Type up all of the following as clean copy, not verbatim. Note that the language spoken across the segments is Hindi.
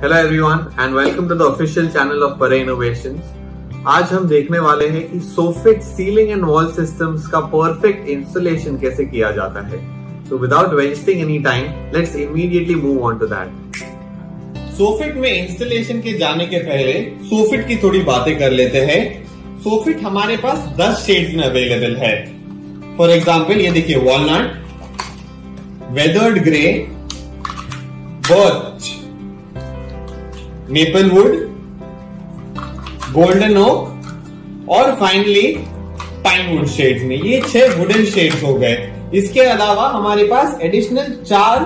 Hello everyone and welcome to the official channel of Pare innovations. आज हम देखने वाले हैं कि soffit ceiling and wall systems का परफेक्ट इंस्टॉलेशन कैसे किया जाता है। So without wasting any time, let's immediately move on to that. Soffit में इंस्टॉलेशन के जाने के पहले सोफिट की थोड़ी बातें कर लेते हैं। सोफिट हमारे पास 10 शेड्स में अवेलेबल है। फॉर एग्जाम्पल ये देखिए, walnut, weathered grey, birch, maplewood, golden oak और फाइनली पाइनवुड शेड्स में। ये 6 वुडन शेड्स हो गए। इसके अलावा हमारे पास एडिशनल 4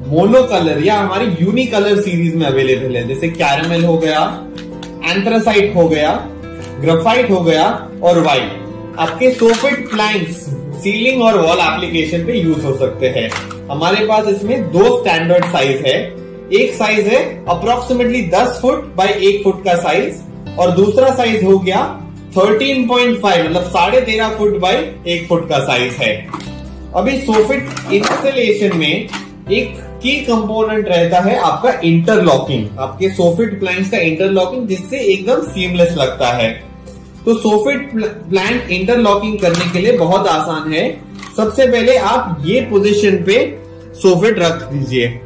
मोनो कलर या हमारी यूनी कलर सीरीज में अवेलेबल है, जैसे कैरामेल हो गया, एंथ्रासाइट हो गया, ग्रेफाइट हो गया और व्हाइट। आपके सोफिट प्लैंक्स सीलिंग और वॉल एप्लीकेशन पे यूज हो सकते हैं। हमारे पास इसमें 2 स्टैंडर्ड साइज है। एक साइज है अप्रोक्सीमेटली 10 फुट बाय 1 फुट का साइज और दूसरा साइज हो गया 13.5 मतलब 13.5 फुट बाय 1 फुट का साइज है। अभी सोफिट इंस्टॉलेशन में एक की कंपोनेंट रहता है आपका इंटरलॉकिंग, आपके सोफिट प्लैंक्स का इंटरलॉकिंग, जिससे एकदम सीमलेस लगता है। तो सोफिट प्लैंक इंटरलॉकिंग करने के लिए बहुत आसान है। सबसे पहले आप ये पोजीशन पे सोफिट रख दीजिए।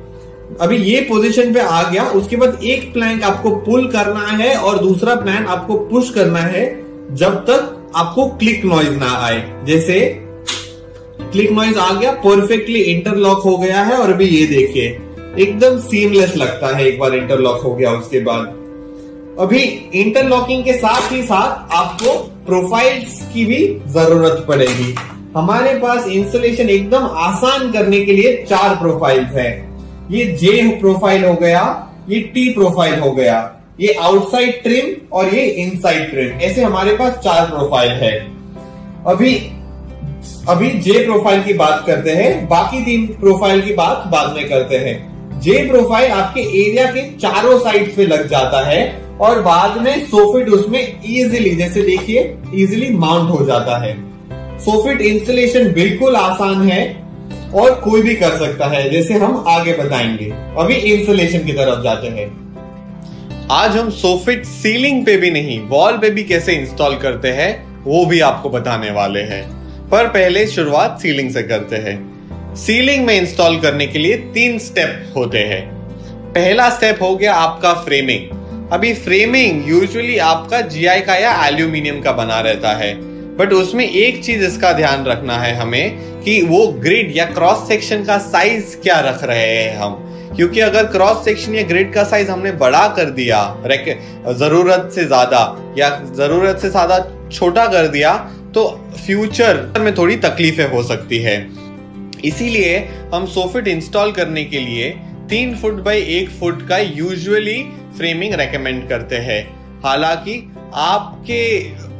अभी ये पोजीशन पे आ गया, उसके बाद एक प्लैंक आपको पुल करना है और दूसरा प्लैंक आपको पुश करना है जब तक आपको क्लिक नॉइज ना आए। जैसे क्लिक नॉइज आ गया, परफेक्टली इंटरलॉक हो गया है और अभी ये देखिए एकदम सीमलेस लगता है एक बार इंटरलॉक हो गया उसके बाद। अभी इंटरलॉकिंग के साथ ही साथ आपको प्रोफाइल्स की भी जरूरत पड़ेगी। हमारे पास इंस्टॉलेशन एकदम आसान करने के लिए 4 प्रोफाइल्स है। ये जे प्रोफाइल हो गया, ये टी प्रोफाइल हो गया, ये आउटसाइड ट्रिम और ये इनसाइड ट्रिम। ऐसे हमारे पास 4 प्रोफाइल है। अभी जे प्रोफाइल की बात करते हैं, बाकी 3 प्रोफाइल की बात बाद में करते हैं। जे प्रोफाइल आपके एरिया के चारों साइड्स पे लग जाता है और बाद में सोफिट उसमें इजीली, जैसे देखिए, इजीली माउंट हो जाता है। सोफिट इंस्टॉलेशन बिल्कुल आसान है और कोई भी कर सकता है, जैसे हम आगे बताएंगे। अभी इंस्टॉलेशन की तरफ जाते हैं। आज हम सोफिट सीलिंग पे भी नहीं, वॉल पे भी कैसे इंस्टॉल करते हैं वो भी आपको बताने वाले हैं। पर पहले शुरुआत सीलिंग से करते हैं। सीलिंग में इंस्टॉल करने के लिए 3 स्टेप होते हैं। पहला स्टेप हो गया आपका फ्रेमिंग। अभी फ्रेमिंग यूजुअली आपका जीआई का या एल्यूमिनियम का बना रहता है, बट उसमें एक चीज इसका ध्यान रखना है हमें कि वो ग्रिड या क्रॉस सेक्शन का साइज क्या रख रहे हैं हम। क्योंकि अगर क्रॉस सेक्शन या ग्रिड का साइज हमने बड़ा कर दिया, जरूरत से ज्यादा या जरूरत से ज्यादा छोटा कर दिया, तो फ्यूचर में थोड़ी तकलीफें हो सकती है। इसीलिए हम सोफिट इंस्टॉल करने के लिए 3 फुट बाय 1 फुट का यूजुअली फ्रेमिंग रेकमेंड करते हैं। हालांकि आपके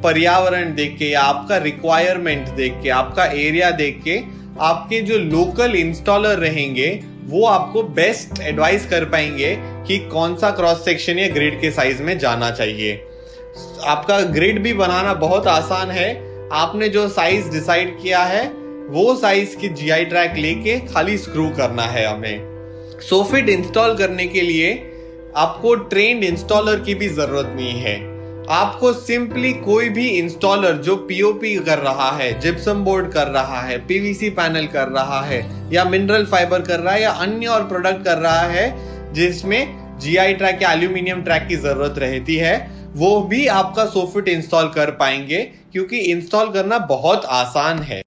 पर्यावरण देख के या आपका रिक्वायरमेंट देख के, आपका एरिया देख के, आपके जो लोकल इंस्टॉलर रहेंगे वो आपको बेस्ट एडवाइस कर पाएंगे कि कौन सा क्रॉस सेक्शन या ग्रिड के साइज में जाना चाहिए। आपका ग्रिड भी बनाना बहुत आसान है। आपने जो साइज डिसाइड किया है वो साइज की जीआई ट्रैक लेके खाली स्क्रू करना है हमें। सोफिट इंस्टॉल करने के लिए आपको ट्रेन्ड इंस्टॉलर की भी जरूरत नहीं है। आपको सिंपली कोई भी इंस्टॉलर जो पीओपी कर रहा है, जिप्सम बोर्ड कर रहा है, पीवीसी पैनल कर रहा है या मिनरल फाइबर कर रहा है या अन्य और प्रोडक्ट कर रहा है जिसमें जीआई ट्रैक या एल्यूमिनियम ट्रैक की जरूरत रहती है, वो भी आपका सोफिट इंस्टॉल कर पाएंगे, क्योंकि इंस्टॉल करना बहुत आसान है।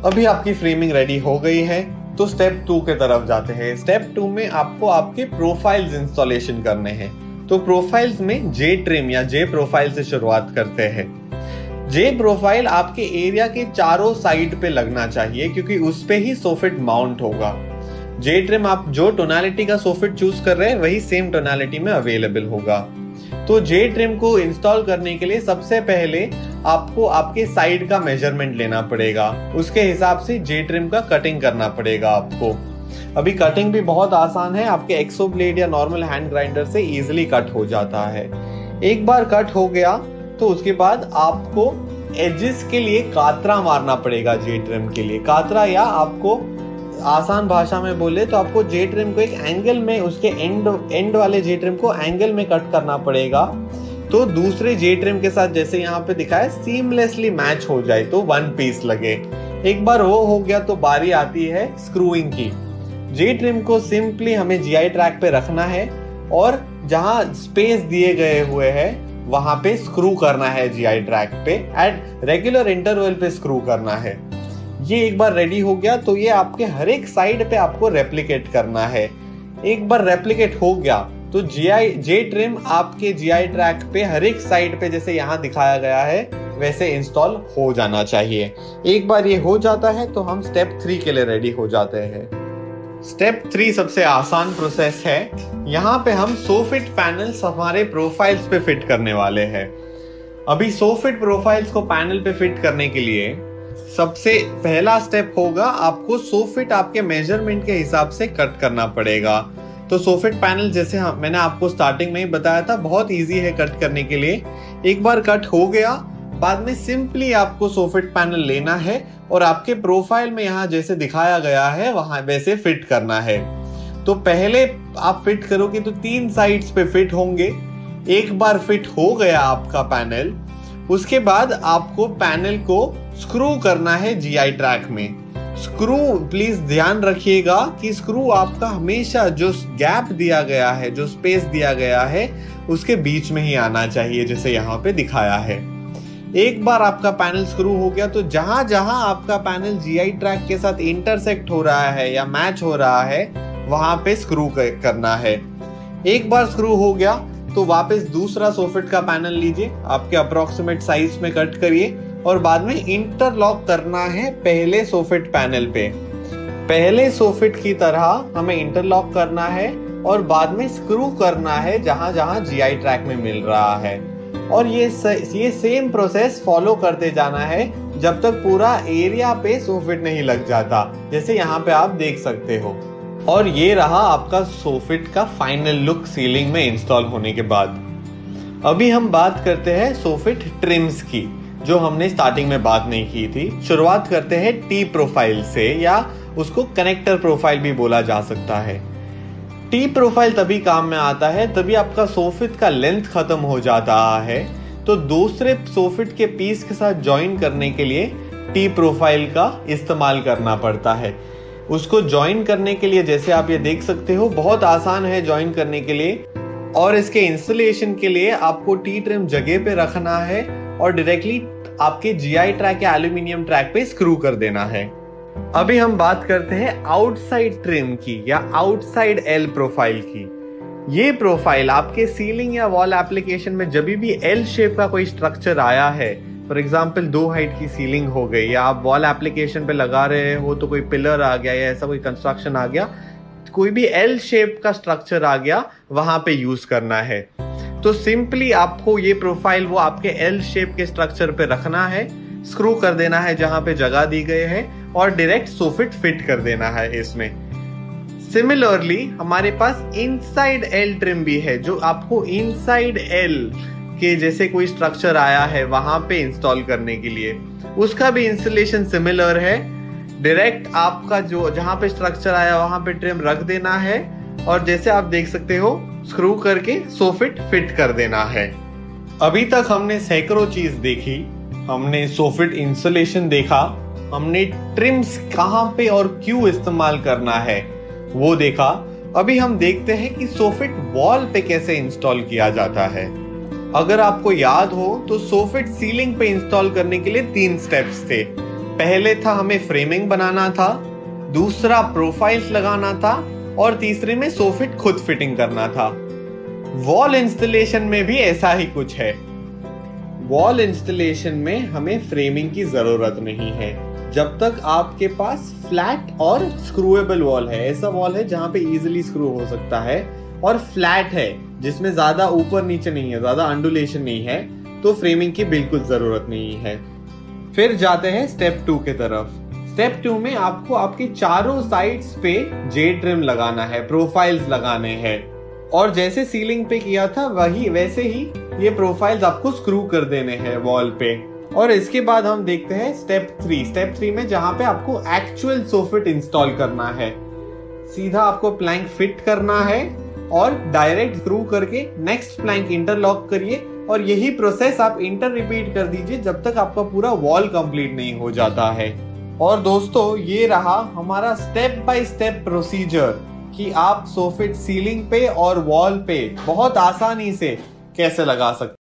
अभी आपकी फ्रेमिंग रेडी हो गई है तो स्टेप 2 के तरफ जाते हैं। स्टेप 2 में आपको आपके प्रोफाइल्स इंस्टॉलेशन करने हैं। तो प्रोफाइल्स में जे ट्रिम या जे प्रोफाइल से शुरुआत करते हैं। जे प्रोफाइल आपके एरिया के चारों साइड पे लगना चाहिए, क्योंकि उस पे ही सोफिट माउंट होगा। जे ट्रिम आप जो टोनालिटी का सोफिट चूज कर रहे हैं वही सेम टोनालिटी में अवेलेबल होगा। तो जे ट्रिम को इंस्टॉल करने के लिए सबसे पहले आपको आपके साइड का मेजरमेंट लेना पड़ेगा। उसके हिसाब से जे ट्रिम का कटिंग करना पड़ेगा आपको। अभी कटिंग भी बहुत आसान है, आपके एक्सो ब्लेड या नॉर्मल हैंड ग्राइंडर से इजीली कट हो जाता है। एक बार कट हो गया तो उसके बाद आपको एजेस के लिए कातरा मारना पड़ेगा। जे ट्रिम के लिए कातरा या आपको आसान भाषा में बोले तो आपको जे ट्रिम को एक एंगल में, उसके एंड वाले जे ट्रिम को एंगल में कट करना पड़ेगा, तो दूसरे जे ट्रिम के साथ जैसे यहाँ पे दिखा है सीमलेसली मैच हो जाए, तो वन पीस लगे। एक बार वो हो गया तो बारी आती है स्क्रूइंग की। जे ट्रिम को सिंपली हमें जीआई ट्रैक पे रखना है और जहां स्पेस दिए गए हुए हैं वहां पे स्क्रू करना है, जीआई ट्रैक पे एट रेगुलर इंटरवल पे स्क्रू करना है। ये एक बार रेडी हो गया तो ये आपके हर एक साइड पे आपको रेप्लिकेट करना है। एक बार रेप्लिकेट हो गया तो जे ट्रिम आपके जीआई ट्रैक पे हर एक साइड पे जैसे यहाँ दिखाया गया है वैसे इंस्टॉल हो जाना चाहिए। एक बार ये हो जाता है तो हम स्टेप 3 के लिए रेडी हो जाते हैं। स्टेप 3 सबसे आसान प्रोसेस है। यहाँ पे हम सोफिट पैनल्स हमारे प्रोफाइल्स पे फिट करने वाले हैं। अभी सोफिट प्रोफाइल्स को पैनल पे फिट करने के लिए सबसे पहला स्टेप होगा, आपको सोफिट आपके मेजरमेंट के हिसाब से कट करना पड़ेगा। तो सोफिट पैनल जैसे मैंने आपको स्टार्टिंग में ही बताया था, बहुत इजी है कट करने के लिए। एक बार कट हो गया, बाद में सिंपली आपको सोफिट पैनल लेना है और आपके प्रोफाइल में यहाँ जैसे दिखाया गया है वहां वैसे फिट करना है। तो पहले आप फिट करोगे तो 3 साइड्स पे फिट होंगे। एक बार फिट हो गया आपका पैनल, उसके बाद आपको पैनल को स्क्रू करना है जीआई ट्रैक में। स्क्रू प्लीज ध्यान रखिएगा कि स्क्रू आपका हमेशा जो गैप दिया गया है, जो स्पेस दिया गया है, उसके बीच में ही आना चाहिए, जैसे यहाँ पे दिखाया है। एक बार आपका पैनल स्क्रू हो गया तो जहां जहां आपका पैनल जीआई ट्रैक के साथ इंटरसेक्ट हो रहा है या मैच हो रहा है वहां पे स्क्रू करना है। एक बार स्क्रू हो गया तो वापस दूसरा सोफिट का पैनल लीजिए, आपके अप्रोक्सीमेट साइज में कट करिए और बाद में इंटरलॉक करना है पहले सोफिट पैनल पे। पहले सोफिट की तरह हमें इंटरलॉक करना है और बाद में स्क्रू करना है जहां जहां जीआई ट्रैक में मिल रहा है। और ये सेम प्रोसेस फॉलो करते जाना है जब तक पूरा एरिया पे सोफिट नहीं लग जाता, जैसे यहाँ पे आप देख सकते हो। और ये रहा आपका सोफिट का फाइनल लुक सीलिंग में इंस्टॉल होने के बाद। अभी हम बात करते हैं सोफिट ट्रिम्स की, जो हमने स्टार्टिंग में बात नहीं की थी। शुरुआत करते हैं टी प्रोफाइल से, या उसको कनेक्टर प्रोफाइल भी बोला जा सकता है। टी प्रोफाइल तभी काम में आता है तभी आपका सोफिट का लेंथ खत्म हो जाता है, तो दूसरे सोफिट के पीस के साथ ज्वाइन करने के लिए टी प्रोफाइल का इस्तेमाल करना पड़ता है। उसको ज्वाइन करने के लिए जैसे आप ये देख सकते हो बहुत आसान है ज्वाइन करने के लिए, और इसके इंस्टॉलेशन के लिए आपको टी ट्रिम जगह पे रखना है और डायरेक्टली आपके जीआई ट्रैक या एल्यूमिनियम ट्रैक पे स्क्रू कर देना है। अभी हम बात करते हैं आउटसाइड ट्रिम की या आउटसाइड एल प्रोफाइल की। ये प्रोफाइल आपके सीलिंग या वॉल एप्लीकेशन में जब भी एल शेप का कोई स्ट्रक्चर आया है, फॉर एग्जाम्पल 2 हाइट की सीलिंग हो गई, या आप वॉल एप्लीकेशन पे लगा रहे हो तो कोई पिलर आ गया या ऐसा कोई कंस्ट्रक्शन आ गया, कोई भी एल शेप का स्ट्रक्चर आ गया, वहां पे यूज करना है। तो सिंपली आपको ये प्रोफाइल वो आपके एल शेप के स्ट्रक्चर पे रखना है, स्क्रू कर देना है जहां पे जगह दी गई है और डायरेक्ट सोफिट फिट कर देना है इसमें। सिमिलरली हमारे पास इनसाइड एल ट्रिम भी है, जो आपको इनसाइड एल के जैसे कोई स्ट्रक्चर आया है वहां पे इंस्टॉल करने के लिए, उसका भी इंस्टॉलेशन सिमिलर है। डायरेक्ट आपका जो जहां पे स्ट्रक्चर आया वहां पे ट्रिम रख देना है और जैसे आप देख सकते हो स्क्रू करके सोफिट फिट कर देना है। अभी तक हमने सैकड़ों चीज देखी, हमने सोफिट इंस्टॉलेशन देखा, हमने ट्रिम्स कहां पे और क्यों इस्तेमाल करना है वो देखा। अभी हम देखते हैं कि सोफिट वॉल पे कैसे इंस्टॉल किया जाता है। अगर आपको याद हो तो सोफिट सीलिंग पे इंस्टॉल करने के लिए 3 स्टेप्स थे। पहले था हमें फ्रेमिंग बनाना था, दूसरा प्रोफाइल्स लगाना था और तीसरे में सोफिट खुद फिटिंग करना था। वॉल इंस्टॉलेशन में भी ऐसा ही कुछ है। वॉल इंस्टॉलेशन में हमें फ्रेमिंग की जरूरत नहीं है जब तक आपके पास फ्लैट और स्क्रूएबल वॉल है। ऐसा वॉल है जहां पे इजीली स्क्रू हो सकता है और फ्लैट है जिसमें ज्यादा ऊपर नीचे नहीं है, ज्यादा अंडुलेशन नहीं है, तो फ्रेमिंग की बिल्कुल जरूरत नहीं है। फिर जाते हैं स्टेप 2 के तरफ। स्टेप 2 में आपको आपके चारों साइड्स पे जे ट्रिम लगाना है, प्रोफाइल्स लगाने हैं, और जैसे सीलिंग पे किया था वैसे ही ये प्रोफाइल्स आपको स्क्रू कर देने हैं वॉल पे। और इसके बाद हम देखते हैं स्टेप 3 में, जहां पे आपको एक्चुअल सोफिट इंस्टॉल करना है। सीधा आपको प्लैंक फिट करना है और डायरेक्ट स्क्रू करके नेक्स्ट प्लैंक इंटरलॉक करिए, और यही प्रोसेस आप इंटर रिपीट कर दीजिए जब तक आपका पूरा वॉल कंप्लीट नहीं हो जाता है। और दोस्तों, ये रहा हमारा स्टेप बाय स्टेप प्रोसीजर कि आप सोफिट सीलिंग पे और वॉल पे बहुत आसानी से कैसे लगा सकते हैं।